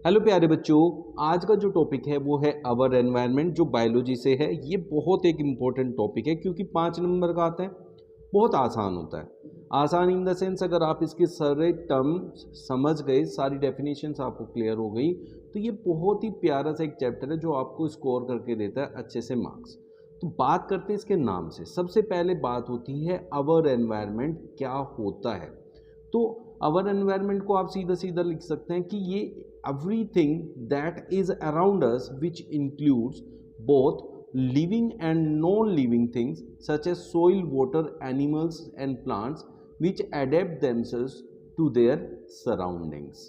Hello प्यारे बच्चों। आज का जो टॉपिक है वो है आवर एनवायरनमेंट, जो बायोलॉजी से है। ये बहुत एक इम्पोर्टेंट टॉपिक है क्योंकि 5 नंबर का आता है। बहुत आसान होता है। आसान इन द सेंस, अगर आप इसके सारे टर्म समझ गए, सारी डेफिनेशंस आपको क्लियर हो गई, तो ये बहुत ही प्यारा सा एक चैप्टर है जो आपको स्कोर करके देता है अच्छे से मार्क्स। तो बात करते हैं इसके नाम से। सबसे पहले बात होती है आवर एनवायरनमेंट क्या होता है। तो आवर एनवायरनमेंट को आप सीधा सीधा लिख सकते हैं कि ये everything that is around us, which includes both living and non-living things such as soil, water, animals and plants which adapt themselves to their surroundings।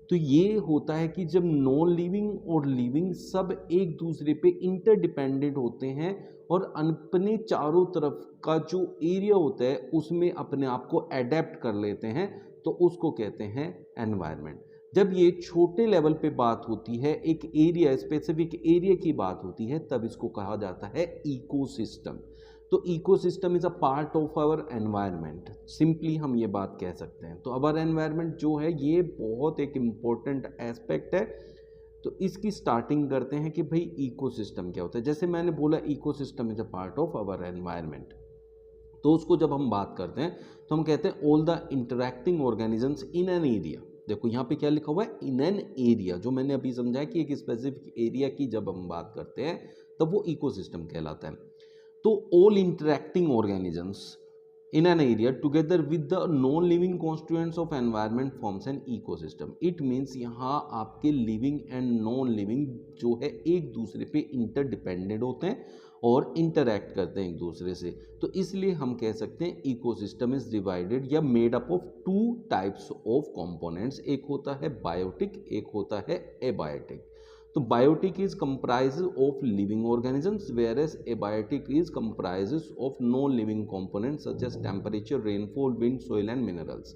तो ये होता है कि जब नॉन लिविंग और लिविंग सब एक दूसरे पे इंटरडिपेंडेंट होते हैं और अपने चारों तरफ का जो एरिया होता है उसमें अपने आप को एडेप्ट कर लेते हैं, तो उसको कहते हैं एनवायरनमेंट। जब ये छोटे लेवल पे बात होती है, एक एरिया, स्पेसिफिक एरिया की बात होती है, तब इसको कहा जाता है इकोसिस्टम। तो ecosystem is a part of our environment, simply हम ये बात कह सकते हैं। तो आवर एनवायरनमेंट जो है ये बहुत एक इम्पोर्टेंट एस्पेक्ट है। तो इसकी स्टार्टिंग करते हैं कि भाई इकोसिस्टम क्या होता है। जैसे मैंने बोला, ecosystem is a part of our environment. तो उसको जब हम बात करते हैं तो हम कहते हैं all the interacting organisms in an area. देखो यहाँ पे क्या लिखा हुआ है, इन एन एरिया, जो मैंने अभी समझाया कि एक स्पेसिफिक एरिया की जब हम बात करते हैं तब वो इकोसिस्टम कहलाता है। तो all interacting organisms in an area together with the non-living constituents of environment forms an ecosystem। it means यहाँ आपके living and non-living जो है एक दूसरे पे interdependent होते हैं और interact करते हैं एक दूसरे से। तो इसलिए हम कह सकते हैं ecosystem is divided या made up of two types of components। एक होता है biotic, एक होता है abiotic। तो biotic is comprises of living organisms, whereas abiotic is comprises of non living components such as temperature, rainfall, wind, soil and minerals.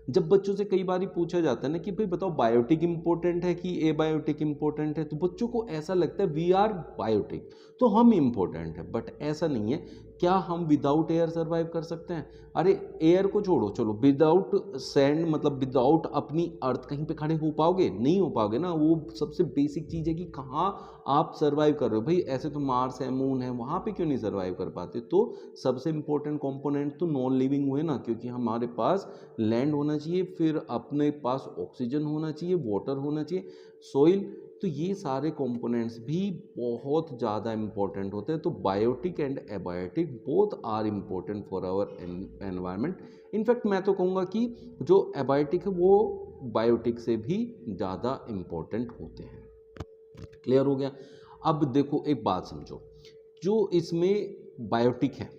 जब बच्चों से कई बार पूछा जाता है ना कि भाई बताओ बायोटिक इंपॉर्टेंट है कि एबायोटिक इंपॉर्टेंट है, तो बच्चों को ऐसा लगता है वी आर बायोटिक, तो हम इंपॉर्टेंट है। बट ऐसा नहीं है। क्या हम विदाउट एयर सर्वाइव कर सकते हैं? अरे एयर को छोड़ो, चलो विदाउट सैंड, मतलब विदाउट अपनी अर्थ कहीं पे खड़े हो पाओगे? नहीं हो पाओगे ना। वो सबसे बेसिक चीज़ है कि कहाँ आप सर्वाइव कर रहे हो। भाई ऐसे तो मार्स है, मून है, वहाँ पे क्यों नहीं सर्वाइव कर पाते? तो सबसे इंपॉर्टेंट कंपोनेंट तो नॉन लिविंग हुए ना, क्योंकि हमारे पास लैंड होना चाहिए, फिर अपने पास ऑक्सीजन होना चाहिए, वाटर होना चाहिए, सॉइल। तो ये सारे कंपोनेंट्स भी बहुत ज़्यादा इंपॉर्टेंट होते हैं। तो biotic and abiotic both are important for our environment. In fact मैं तो कहूँगा कि जो एबायोटिक है वो बायोटिक से भी ज़्यादा इम्पोर्टेंट होते हैं। क्लियर हो गया? अब देखो एक बात समझो, जो इसमें बायोटिक है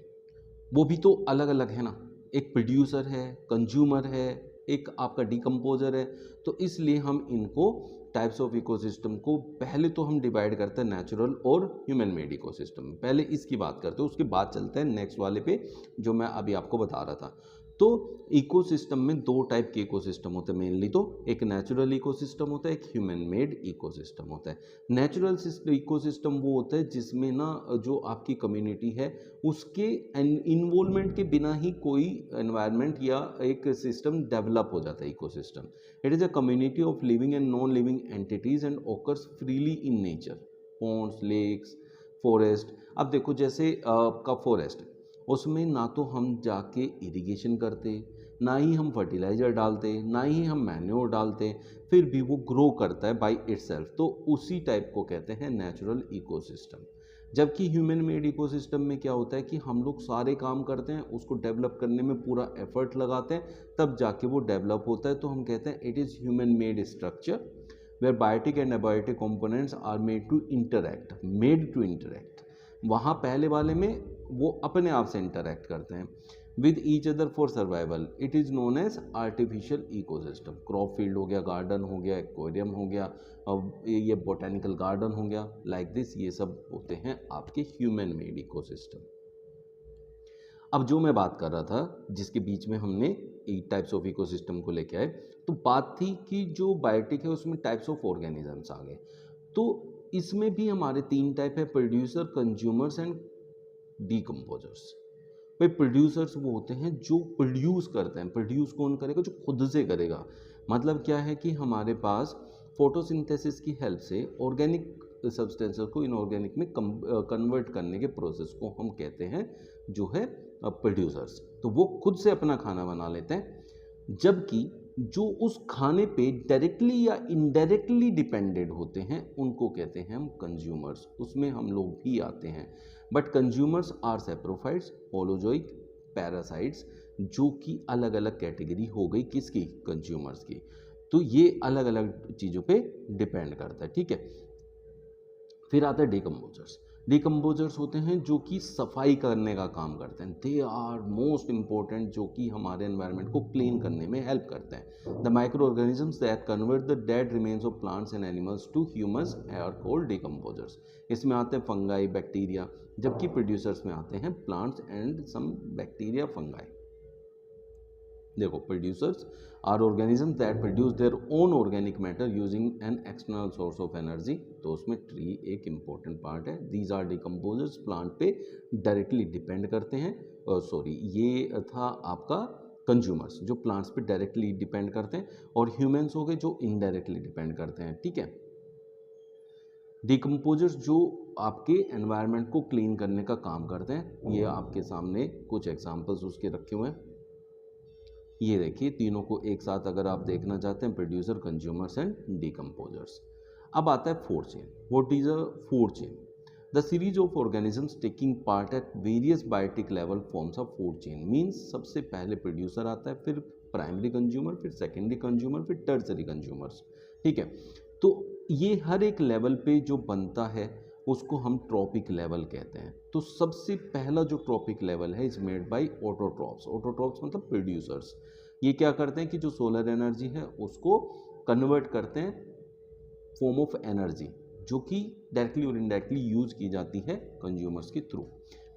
वो भी तो अलग अलग है ना। एक प्रोड्यूसर है, कंज्यूमर है, एक आपका डिकम्पोजर है। तो इसलिए हम इनको टाइप्स ऑफ इकोसिस्टम को पहले तो हम डिवाइड करते हैं नेचुरल और ह्यूमन मेड इकोसिस्टम। पहले इसकी बात करते हैं, उसके बाद चलते हैं नेक्स्ट वाले पे जो मैं अभी आपको बता रहा था। तो इकोसिस्टम में दो टाइप के इकोसिस्टम होते हैं मेनली। तो एक नेचुरल इकोसिस्टम होता है, एक ह्यूमन मेड इकोसिस्टम होता है। नेचुरल इकोसिस्टम वो होता है जिसमें ना जो आपकी कम्युनिटी है उसके इन्वॉल्वमेंट के बिना ही कोई एनवायरनमेंट या एक सिस्टम डेवलप हो जाता है। Ecosystem it is a community of living and non living entities and occurs freely in nature. Ponds, lakes, forest. अब देखो जैसे आपका फॉरेस्ट, उसमें ना तो हम जाके इरिगेशन करते, ना ही हम फर्टिलाइज़र डालते, ना ही हम मैन्योर डालते, फिर भी वो ग्रो करता है बाय इटसेल्फ। तो उसी टाइप को कहते हैं नेचुरल इकोसिस्टम। जबकि ह्यूमन मेड इकोसिस्टम में क्या होता है कि हम लोग सारे काम करते हैं, उसको डेवलप करने में पूरा एफर्ट लगाते हैं, तब जाके वो डेवलप होता है। तो हम कहते हैं it is human made structure where biotic and abiotic components are made to interact. वहाँ पहले वाले में वो अपने आप से इंटरैक्ट करते हैं with each other for survival. It is known as artificial ecosystem. Crop field हो गया, गार्डन हो गया, एक्वेरियम हो गया, ये बोटेनिकल गार्डन हो गया, लाइक दिस। ये सब होते हैं आपके ह्यूमन मेड इकोसिस्टम। अब जो मैं बात कर रहा था, जिसके बीच में हमने एक टाइप्स ऑफ इकोसिस्टम को लेके आए, तो बात थी कि जो बायोटिक है उसमें टाइप्स ऑफ ऑर्गेनिजम्स आ गए। तो इसमें भी हमारे 3 टाइप है, प्रोड्यूसर, कंज्यूमर्स एंड डीकम्पोजर्स। भाई प्रोड्यूसर्स वो होते हैं जो प्रोड्यूस करते हैं। प्रोड्यूस कौन करेगा? जो खुद से करेगा। मतलब क्या है कि हमारे पास फोटोसिंथेसिस की हेल्प से ऑर्गेनिक सब्सटेंसेस को इनऑर्गेनिक में कन्वर्ट करने के प्रोसेस को हम कहते हैं जो है प्रोड्यूसर्स। तो वो खुद से अपना खाना बना लेते हैं, जबकि जो उस खाने पे डायरेक्टली या इनडायरेक्टली डिपेंडेड होते हैं उनको कहते हैं हम कंज्यूमर्स। उसमें हम लोग भी आते हैं, but consumers are saprophytes, holozoic, parasites, जो कि अलग अलग कैटेगरी हो गई किसकी, कंज्यूमर्स की। तो ये अलग अलग चीज़ों पे डिपेंड करता है, ठीक है। फिर आता है डिकम्पोजर्स। डिकम्पोजर्स होते हैं जो कि सफाई करने का काम करते हैं। दे आर मोस्ट इंपॉर्टेंट, जो कि हमारे एनवायरनमेंट को क्लीन करने में हेल्प करते हैं। The micro organisms that convert the dead remains of plants and animals to humans are called decomposers. इसमें आते हैं फंगाई, बैक्टीरिया, जबकि प्रोड्यूसर्स में आते हैं plants and some bacteria, fungi. देखो, producers are organism that produce their own organic matter using an external source of energy. तो उसमें ट्री एक इंपॉर्टेंट पार्ट है। दीज आर डिकम्पोजर्स, प्लांट पे डायरेक्टली डिपेंड करते हैं। ये था आपका कंज्यूमर्स, जो प्लांट्स पे डायरेक्टली डिपेंड करते हैं, और ह्यूमंस हो गए जो इनडायरेक्टली डिपेंड करते हैं, ठीक है। डिकम्पोजर्स जो आपके एनवायरनमेंट को क्लीन करने का काम करते हैं, ये आपके सामने कुछ एग्जांपल्स उसके रखे हुए हैं। ये देखिए, तीनों को एक साथ अगर आप देखना चाहते हैं, प्रोड्यूसर, कंज्यूमर्स एंड डिकम्पोजर्स। अब आता है food chain. What is a food chain? The series of organisms taking part at various biotic level forms a food chain. Means सबसे पहले प्रोड्यूसर आता है, फिर प्राइमरी कंज्यूमर, फिर सेकेंडरी कंज्यूमर, फिर टर्सरी कंज्यूमर्स, ठीक है। तो ये हर एक लेवल पे जो बनता है उसको हम ट्रॉपिक लेवल कहते हैं। तो सबसे पहला जो ट्रॉपिक लेवल है is made by autotrophs. Autotrophs मतलब प्रोड्यूसर्स। ये क्या करते हैं कि जो सोलर एनर्जी है उसको कन्वर्ट करते हैं फॉर्म ऑफ एनर्जी, जो कि डायरेक्टली और इनडायरेक्टली यूज की जाती है कंज्यूमर्स के थ्रू।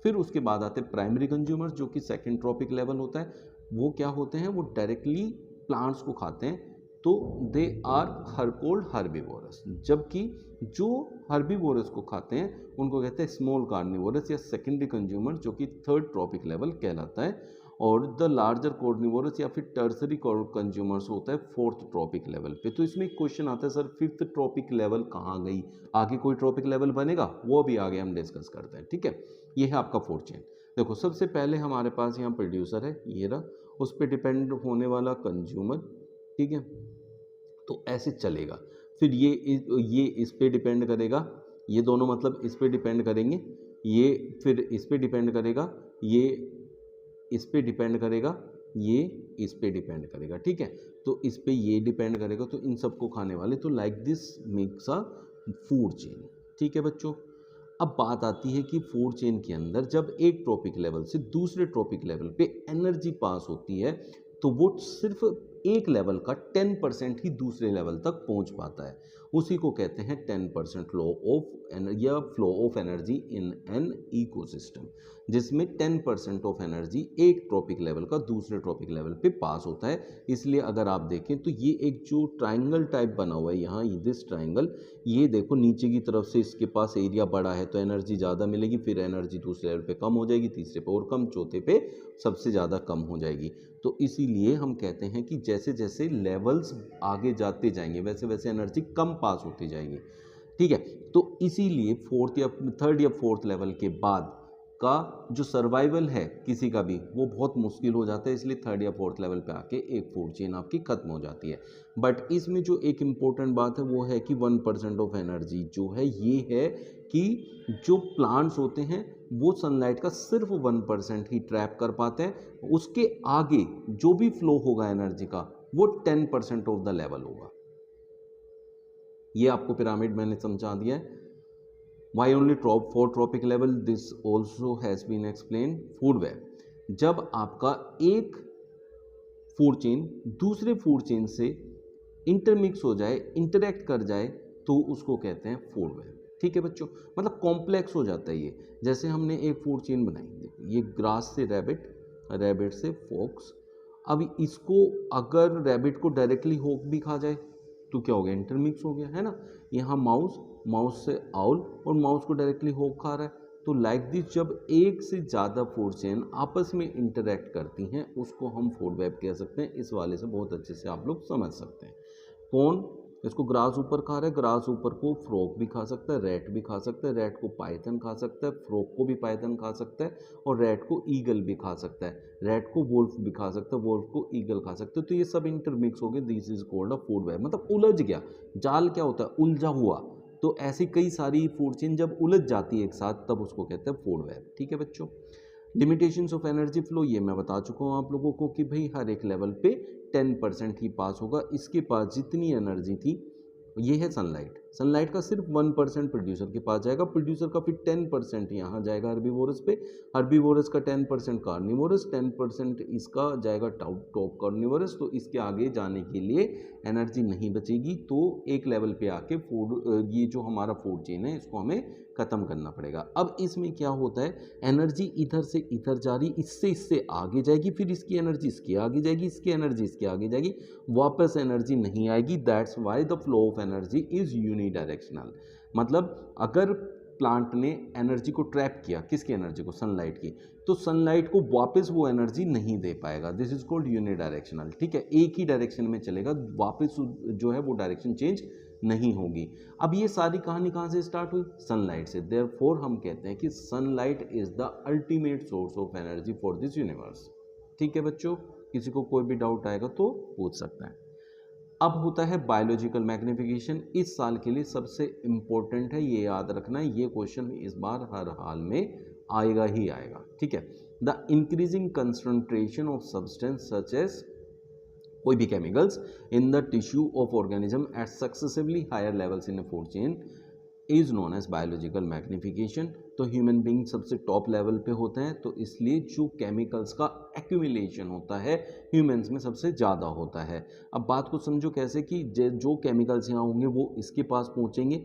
फिर उसके बाद आते हैं प्राइमरी कंज्यूमर्स, जो कि सेकेंड ट्रॉपिक लेवल होता है। वो क्या होते हैं, वो डायरेक्टली प्लांट्स को खाते हैं, तो दे आर हर्कोल्ड हर्बीवोरस। जबकि जो हर्बीवोरस को खाते हैं उनको कहते हैं स्मॉल कार्निवोरस या सेकेंडरी कंज्यूमर, जो कि थर्ड ट्रॉपिक लेवल कहलाता है। और द लार्जर कार्निवोरस या फिर टर्सरी कंज्यूमर्स होता है फोर्थ ट्रॉपिक लेवल पे। तो इसमें एक क्वेश्चन आता है, सर फिफ्थ ट्रॉपिक लेवल कहाँ गई, आगे कोई ट्रॉपिक लेवल बनेगा? वो भी आगे हम डिस्कस करते हैं, ठीक है। ये है आपका फूड चेन। देखो, सबसे पहले हमारे पास यहाँ प्रोड्यूसर है, ये रहा, उस पर डिपेंड होने वाला कंज्यूमर, ठीक है। तो ऐसे चलेगा। फिर ये इस पे डिपेंड करेगा, ये दोनों मतलब इस पे डिपेंड करेंगे, ये फिर इस पे डिपेंड करेगा, ये इस पे डिपेंड करेगा, ये इस पे डिपेंड करेगा, ठीक है। तो इस पे ये डिपेंड करेगा, तो इन सबको खाने वाले, तो like this makes a food chain, ठीक है बच्चों। अब बात आती है कि फूड चेन के अंदर जब एक ट्रॉपिक लेवल से दूसरे ट्रॉपिक लेवल पे एनर्जी पास होती है, तो वो सिर्फ एक लेवल का 10% ही दूसरे लेवल तक पहुंच पाता है। उसी को कहते हैं 10% flow of energy in an ecosystem, जिसमें 10% ऑफ एनर्जी एक ट्रॉपिक लेवल का दूसरे ट्रॉपिक लेवल पे पास होता है। इसलिए अगर आप देखें तो ये एक जो ट्राइंगल टाइप बना हुआ है यहाँ, दिस ट्राइंगल, ये देखो नीचे की तरफ से इसके पास एरिया बड़ा है तो एनर्जी ज़्यादा मिलेगी, फिर एनर्जी दूसरे लेवल पे कम हो जाएगी, तीसरे पे और कम, चौथे पे सबसे ज़्यादा कम हो जाएगी। तो इसीलिए हम कहते हैं कि जैसे जैसे लेवल्स आगे जाते जाएंगे वैसे वैसे एनर्जी कम पास होती जाएगी, ठीक है। तो इसीलिए फोर्थ या थर्ड या फोर्थ लेवल के बाद का जो सर्वाइवल है किसी का भी, वो बहुत मुश्किल हो जाता है। इसलिए थर्ड या फोर्थ लेवल पे आके एक फूड चेन आपकी खत्म हो जाती है। बट इसमें जो एक इम्पोर्टेंट बात है वो है कि 1% ऑफ एनर्जी जो है, ये है कि जो प्लांट्स होते हैं वो सनलाइट का सिर्फ 1% ही ट्रैप कर पाते हैं। उसके आगे जो भी फ्लो होगा एनर्जी का, वो 10% ऑफ द लेवल होगा। ये आपको पिरामिड मैंने समझा दिया है। Why only four trophic level? This also has been explain. Food web, जब आपका एक फूड चेन दूसरे फूड चेन से इंटरमिक्स हो जाए, इंटरेक्ट कर जाए, तो उसको कहते हैं फूड वेब, ठीक है बच्चों। मतलब कॉम्प्लेक्स हो जाता है ये। जैसे हमने एक फूड चेन बनाई, देखो ये ग्रास से रैबिट, रैबिट से फॉक्स। अब इसको अगर रैबिट को डायरेक्टली हॉक भी खा जाए तो क्या हो गया, इंटरमिक्स हो गया, है ना। यहाँ माउस, माउस से आउल, और माउस को डायरेक्टली हॉक खा रहा है। तो लाइक दिस जब एक से ज़्यादा फूड चेन आपस में इंटरेक्ट करती हैं उसको हम फूड वेब कह सकते हैं। इस वाले से बहुत अच्छे से आप लोग समझ सकते हैं। कौन? इसको ग्रास ऊपर खा रहा है, ग्रास ऊपर को फ्रॉग भी खा सकता है, रैट भी खा सकता है, रैट को पाइथन खा सकता है, फ्रॉग को भी पाइथन खा सकता है, और रैट को ईगल भी खा सकता है, रैट को वोल्फ भी खा सकता है, वोल्फ को ईगल खा सकते हैं। तो ये सब इंटरमिक्स हो गए, this is called a food web. मतलब उलझ गया, जाल क्या होता है, उलझा हुआ। तो ऐसी कई सारी फूड चेन जब उलझ जाती है एक साथ, तब उसको कहते हैं फूड वेब। ठीक है बच्चों। लिमिटेशंस ऑफ एनर्जी फ्लो ये मैं बता चुका हूँ आप लोगों को कि भाई हर एक लेवल पे 10% ही पास होगा। इसके पास जितनी एनर्जी थी, ये है सनलाइट, सनलाइट का सिर्फ 1% प्रोड्यूसर के पास जाएगा, प्रोड्यूसर का फिर 10% यहाँ जाएगा हर्बीवोरस पे, हर्बीवोरस का 10% कार्निवोरस, 10% इसका जाएगा टॉप कार्निवोरस। तो इसके आगे जाने के लिए एनर्जी नहीं बचेगी, तो एक लेवल पे आके फूड, ये जो हमारा फूड चेन है, इसको हमें ख़त्म करना पड़ेगा। अब इसमें क्या होता है, एनर्जी इधर से इधर जा रही, इससे आगे जाएगी, फिर इसकी एनर्जी इसके आगे जाएगी, इसकी एनर्जी इसके आगे जाएगी, वापस एनर्जी नहीं आएगी। That's why the flow of energy is unidirectional. मतलब अगर प्लांट ने एनर्जी को ट्रैप किया, किसकी एनर्जी को, सनलाइट की, तो सनलाइट को वापस वो एनर्जी नहीं दे पाएगा। This is called unidirectional. ठीक है, एक ही डायरेक्शन में चलेगा, वापस जो है वो डायरेक्शन चेंज नहीं होगी। अब ये सारी कहानी कहाँ से स्टार्ट हुई, सनलाइट से। देयरफॉर हम कहते हैं कि sunlight is the ultimate source of energy for this universe. ठीक है बच्चों, किसी को कोई भी डाउट आएगा तो पूछ सकता है। अब होता है बायोलॉजिकल मैग्निफिकेशन। इस साल के लिए सबसे इंपॉर्टेंट है, ये याद रखना है, ये क्वेश्चन इस बार हर हाल में आएगा ही आएगा। ठीक है, the increasing concentration of substance such as, कोई भी chemicals in the tissue of organism at successively higher levels in a food chain is known as biological magnification. तो ह्यूमन बींग सबसे टॉप लेवल पे होते हैं, तो इसलिए जो केमिकल्स का एक्यूमुलेशन होता है ह्यूमंस में सबसे ज़्यादा होता है। अब बात को समझो कैसे कि जो केमिकल्स यहाँ होंगे वो इसके पास पहुँचेंगे,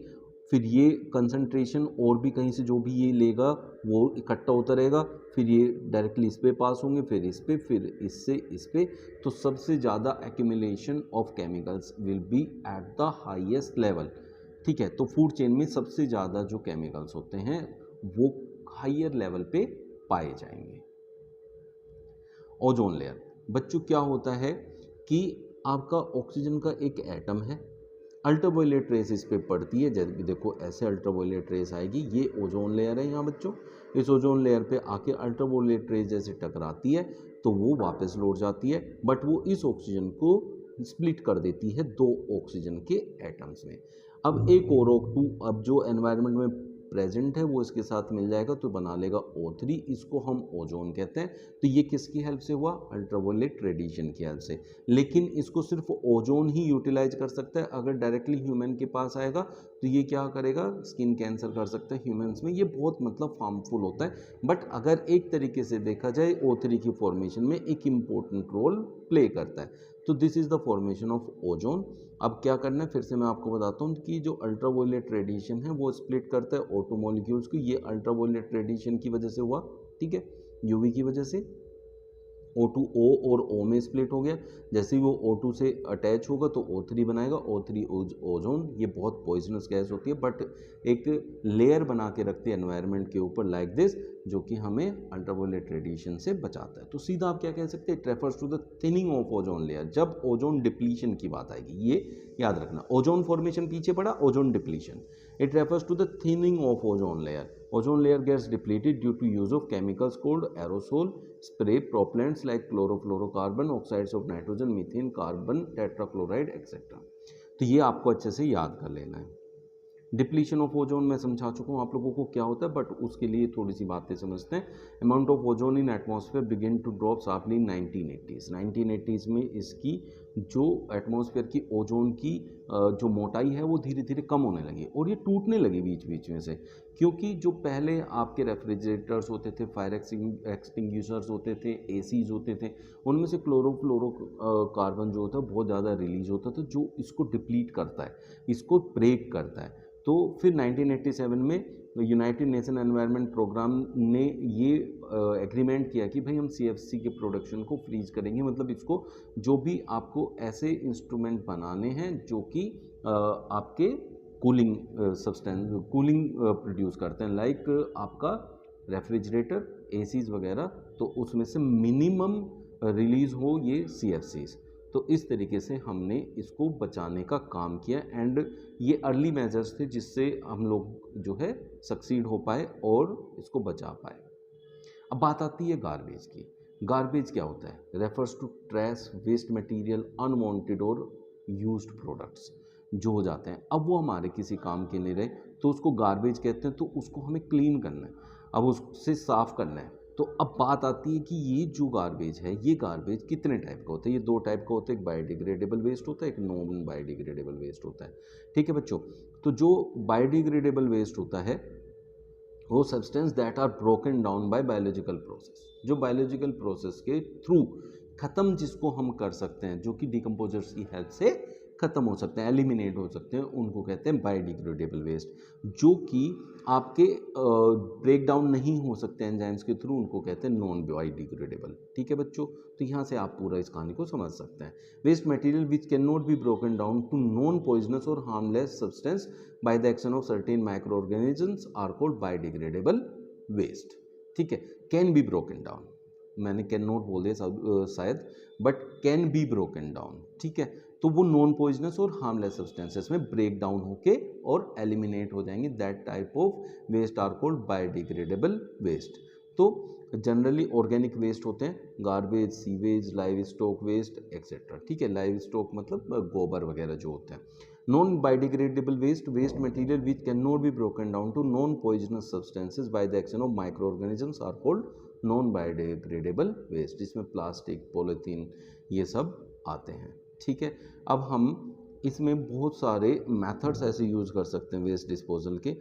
फिर ये कंसंट्रेशन और भी कहीं से जो भी ये लेगा वो इकट्ठा होता रहेगा, फिर ये डायरेक्टली इस पे पास होंगे, फिर इस पे, फिर इससे इस पे। तो सबसे ज़्यादा accumulation of chemicals will be at the highest level. ठीक है, तो फूड चेन में सबसे ज़्यादा जो केमिकल्स होते हैं वो हायर लेवल पे पाए जाएंगे। Ozone layer. बच्चों क्या होता है कि आपका ऑक्सीजन का एक एटम है, अल्ट्रावायलेट रेस इस पे पड़ती है, जैसे भी देखो ऐसे अल्ट्रावायलेट रेस आएगी, ये ओजोन लेयर है यहाँ बच्चों। इस ओजोन लेयर पे आके अल्ट्रावायलेट रेस जैसे टकराती है तो वो वापस लौट जाती है, बट वो इस ऑक्सीजन को स्प्लिट कर देती है दो ऑक्सीजन के एटम्स में। अब एक और O2 अब जो एनवायरनमेंट में प्रेजेंट है वो इसके साथ मिल जाएगा तो बना लेगा O3, इसको हम ओजोन कहते हैं। तो ये किसकी हेल्प से हुआ, अल्ट्रावायलेट रेडिएशन की हेल्प से। लेकिन इसको सिर्फ ओजोन ही यूटिलाइज कर सकता है, अगर डायरेक्टली ह्यूमन के पास आएगा तो ये क्या करेगा, स्किन कैंसर कर सकता है ह्यूमंस में, ये बहुत मतलब हार्मफुल होता है। बट अगर एक तरीके से देखा जाए O3 की फॉर्मेशन में एक इम्पोर्टेंट रोल प्ले करता है। तो this is the formation of ozone. अब क्या करना है, फिर से मैं आपको बताता हूँ कि जो अल्ट्रावायलेट रेडिएशन है वो स्प्लिट करता है O2 मॉलिक्यूल्स को। ये अल्ट्रावायलेट रेडिएशन की वजह से हुआ, ठीक है, यूवी की वजह से O2 O और O में स्प्लिट हो गया। जैसे ही वो O2 से अटैच होगा तो O3 बनाएगा, O3 ओजोन। ये बहुत पॉइजनस गैस होती है बट एक लेयर बना के रखती है एनवायरनमेंट के ऊपर लाइक दिस, जो कि हमें अल्ट्रावायलेट रेडिएशन से बचाता है। तो सीधा आप क्या कह सकते हैं, it refers to the thinning of ozone layer. जब ओजोन डिप्लीशन की बात आएगी, ये याद रखना, ओजोन फॉर्मेशन पीछे पड़ा, ozone depletion, it refers to the thinning of ozone layer. Ozone layer gets depleted due to use of chemicals called aerosol spray propellants like chlorofluorocarbon, oxides of nitrogen, methane, carbon tetrachloride etc. तो ये आपको अच्छे से याद कर लेना है। Depletion of ozone मैं समझा चुका हूँ आप लोगों को क्या होता है, बट उसके लिए थोड़ी सी बातें समझते हैं। Amount of ozone in atmosphere begin to drop sharply in 1980s में इसकी जो एटमॉस्फेयर की ओजोन की जो मोटाई है वो धीरे धीरे कम होने लगी और ये टूटने लगी बीच बीच में से, क्योंकि जो पहले आपके रेफ्रिजरेटर्स होते थे, फायर एक्सटिंग्विशर्स होते थे, एसीज होते थे, उनमें से क्लोरोफ्लोरो कार्बन जो होता है बहुत ज़्यादा रिलीज होता था, जो इसको डिप्लीट करता है, इसको ब्रेक करता है। तो फिर 1987 में यूनाइटेड नेशन एनवायरनमेंट प्रोग्राम ने ये एग्रीमेंट किया कि भाई हम CFC के प्रोडक्शन को फ्रीज करेंगे। मतलब इसको जो भी आपको ऐसे इंस्ट्रूमेंट बनाने हैं जो कि आपके कूलिंग सब्सटेंस कूलिंग प्रोड्यूस करते हैं, लाइक आपका रेफ्रिजरेटर, एसीज वगैरह, तो उसमें से मिनिमम रिलीज हो ये CFCs। तो इस तरीके से हमने इसको बचाने का काम किया एंड ये अर्ली मेजर्स थे जिससे हम लोग जो है सक्सीड हो पाए और इसको बचा पाए। अब बात आती है गार्बेज की। गार्बेज क्या होता है? Refers to trash, waste material, unwanted और यूज्ड प्रोडक्ट्स जो हो जाते हैं। अब वो हमारे किसी काम के नहीं रहे तो उसको गार्बेज कहते हैं, तो उसको हमें क्लीन करना है, अब उससे साफ करना है। तो अब बात आती है कि ये जो गार्बेज है, ये गार्बेज कितने टाइप का होता है? ये दो टाइप का होता है, एक बायोडिग्रेडेबल वेस्ट होता है, एक नॉन बायोडिग्रेडेबल वेस्ट होता है। ठीक है बच्चों, तो जो बायोडिग्रेडेबल वेस्ट होता है वो substance that are broken down by biological process, जो बायोलॉजिकल प्रोसेस के थ्रू ख़त्म जिसको हम कर सकते हैं, जो कि डिकम्पोजर्स की हेल्प से ख़त्म हो सकते हैं, एलिमिनेट हो सकते हैं, उनको कहते हैं बायोडिग्रेडेबल वेस्ट। जो कि आपके ब्रेक डाउन नहीं हो सकते एंजाइम्स के थ्रू, उनको कहते हैं नॉन बायोडिग्रेडेबल। ठीक है बच्चों, तो यहाँ से आप पूरा इस कहानी को समझ सकते हैं। Waste material which can not be broken down to non poisonous और harmless substance by the action of certain micro organisms are called biodegradable waste. ठीक है, कैन बी ब्रोकन डाउन, मैंने कैन नॉट बोल दिया शायद, but can be broken down. ठीक है, तो वो नॉन पॉइजनस और हार्मलेस सब्सटेंसेस में ब्रेक डाउन होके और एलिमिनेट हो जाएंगे। That type of waste are called biodegradable waste. तो जनरली ऑर्गेनिक वेस्ट होते हैं, garbage, sewage, livestock waste etcetera. ठीक है, लाइव स्टॉक मतलब गोबर वगैरह जो होते हैं। Non biodegradable waste, waste material which can not be broken down to non poisonous substances by the action of micro organisms are called non biodegradable waste, जिसमें plastic, polythene ये सब आते हैं। ठीक है, अब हम इसमें बहुत सारे मेथड्स ऐसे यूज़ कर सकते हैं वेस्ट डिस्पोजल के,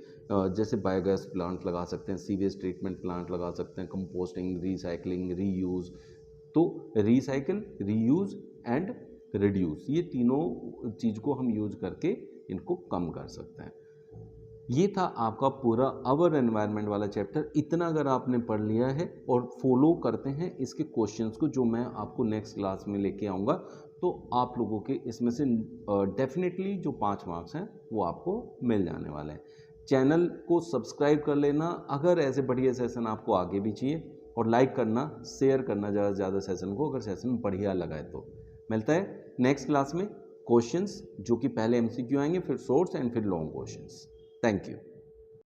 जैसे बायोगैस प्लांट लगा सकते हैं, सीवेज ट्रीटमेंट प्लांट लगा सकते हैं, कंपोस्टिंग, रिसाइकलिंग, रीयूज़। तो रिसाइकिल, रीयूज़ एंड रिड्यूस, ये तीनों चीज़ को हम यूज़ करके इनको कम कर सकते हैं। ये था आपका पूरा अवर एनवायरनमेंट वाला चैप्टर। इतना अगर आपने पढ़ लिया है और फॉलो करते हैं इसके क्वेश्चंस को, जो मैं आपको नेक्स्ट क्लास में लेके आऊँगा, तो आप लोगों के इसमें से डेफिनेटली जो 5 मार्क्स हैं वो आपको मिल जाने वाले हैं। चैनल को सब्सक्राइब कर लेना अगर ऐसे बढ़िया सेशन आपको आगे भी चाहिए, और लाइक करना, शेयर करना ज़्यादा से ज़्यादा सेशन को, अगर सेशन बढ़िया लगा है तो। मिलता है नेक्स्ट क्लास में क्वेश्चंस, जो कि पहले MCQ आएंगे, फिर शॉर्ट्स एंड फिर लॉन्ग क्वेश्चंस। Thank you.